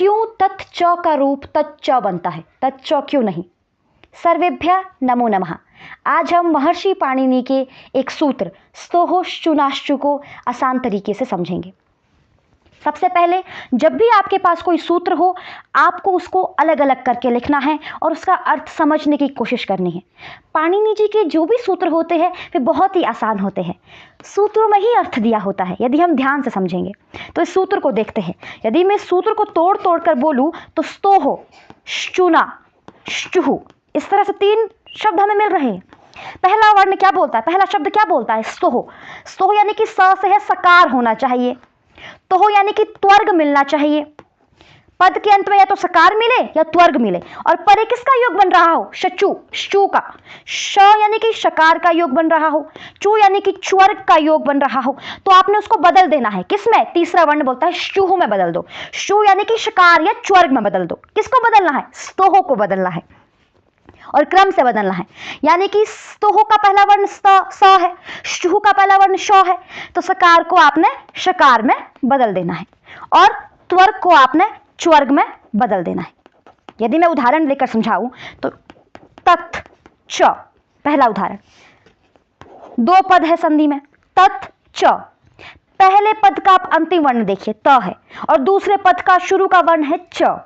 क्यों तत् च का रूप तच्च बनता है, तच्च क्यों नहीं? सर्वेभ्य नमो नमः। आज हम महर्षि पाणिनि के एक सूत्र स्तोहोश्चुनाश्चु को आसान तरीके से समझेंगे। सबसे पहले जब भी आपके पास कोई सूत्र हो, आपको उसको अलग अलग करके लिखना है और उसका अर्थ समझने की कोशिश करनी है। पाणिनि जी के जो भी सूत्र होते हैं वे बहुत ही आसान होते हैं, सूत्रों में ही अर्थ दिया होता है। यदि हम ध्यान से समझेंगे तो इस सूत्र को देखते हैं। यदि मैं सूत्र को तोड़ तोड़ कर बोलूं तो स्तोहो, श्चुना, श्चुहु, इस तरह से 3 शब्द हमें मिल रहे हैं। पहला वर्ण क्या बोलता है, पहला शब्द क्या बोलता है? स्तोहो। स्तोहो यानी कि स से है सकार होना चाहिए, तोहो यानी कि त्वर्ग मिलना चाहिए। पद के अंत में या तो सकार मिले या त्वर्ग मिले। और परे किसका योग बन रहा हो? शचु, शचु का। श यानी कि शकार का योग बन रहा हो, चु यानी कि च्वर्ग का योग बन रहा हो। तो आपने उसको बदल देना है। किसमें? तीसरा वर्ण बोलता है शुहु में बदल दो। शु यानी कि शकार या च्वर्ग में बदल दो। किसको बदलना है? स्तोहो को बदलना है और क्रम से बदलना है। यानी कि स्तोहो का पहला वर्ण स है, शुहु का पहला वर्ण श है, तो सकार को आपने शकार में बदल देना है और त्वर्ग को आपने च्वर्ग में बदल देना है। यदि मैं उदाहरण लेकर समझाऊं तो तत् च, पहला उदाहरण, 2 पद है संधि में, तत् च। पहले पद का आप अंतिम वर्ण देखिए, त है, और दूसरे पद का शुरू का वर्ण है च।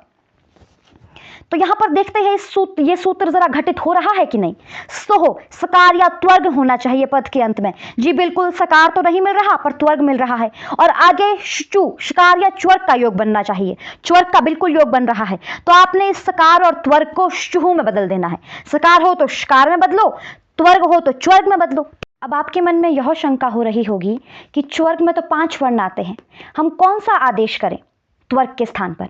तो यहां पर देखते हैं ये सूत्र जरा घटित हो रहा है कि नहीं। स्तोहो, सकार या त्वर्ग होना चाहिए पद के अंत में। जी बिल्कुल, सकार तो नहीं मिल रहा पर त्वर्ग मिल रहा है। और आगे शचु, शकार या च्वर्ग का योग बनना चाहिए, च्वर्ग का बिल्कुल योग बन रहा है। तो आपने इस सकार और त्वर्ग को शुहु में बदल देना है। सकार हो तो शकार में बदलो, त्वर्ग हो तो च्वर्ग में बदलो। अब आपके मन में यह शंका हो रही होगी कि च्वर्ग में तो 5 वर्ण आते हैं, हम कौन सा आदेश करें त्वर्ग के स्थान पर?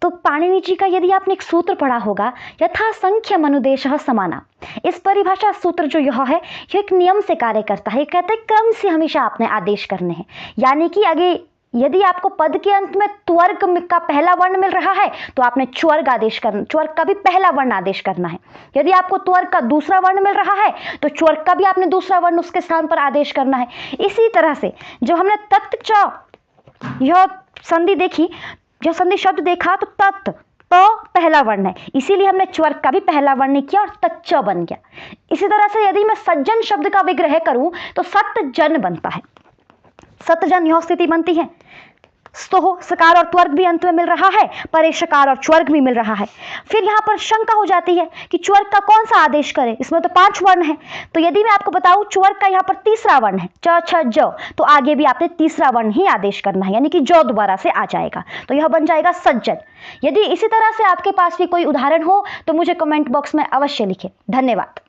तो पाणिनि जी का यदि आपने एक सूत्र पढ़ा होगा, यथा संख्य मनुदेशः समाना। इस परिभाषा सूत्र जो यह है, यह एक नियम से कार्य करता है। कहते हैं क्रम से हमेशा आपने आदेश करने हैं। यानी कि आगे यदि आपको पद के अंत में त्वर्ग का पहला वर्ण मिल रहा है तो आपने च्वर्ग आदेश करना, च्वर्ग का भी पहला वर्ण आदेश करना है। यदि आपको त्वर्ग का दूसरा वर्ण मिल रहा है तो च्वर्ग का भी आपने दूसरा वर्ण उसके स्थान पर आदेश करना है। इसी तरह से जब हमने तत् च यह संधि देखी, जब संधि शब्द देखा तो तत्, तो पहला वर्ण है, इसीलिए हमने च्वर्ग का भी पहला वर्ण किया और तच्च बन गया। इसी तरह से यदि मैं सज्जन शब्द का विग्रह करूं तो सतजन बनता है। सतजन यह स्थिति बनती है। स्तोहो, सकार और त्वर्ग भी अंत में मिल रहा है, परे शकार और च्वर्ग भी मिल रहा है। फिर यहाँ पर शंका हो जाती है कि च्वर्ग का कौन सा आदेश करें, इसमें तो 5 वर्ण है। तो यदि मैं आपको बताऊं च्वर्ग का यहाँ पर तीसरा वर्ण है च छ ज, तो आगे भी आपने तीसरा वर्ण ही आदेश करना है, यानी कि जो दोबारा से आ जाएगा, तो यह बन जाएगा सज्जन। यदि इसी तरह से आपके पास भी कोई उदाहरण हो तो मुझे कमेंट बॉक्स में अवश्य लिखें। धन्यवाद।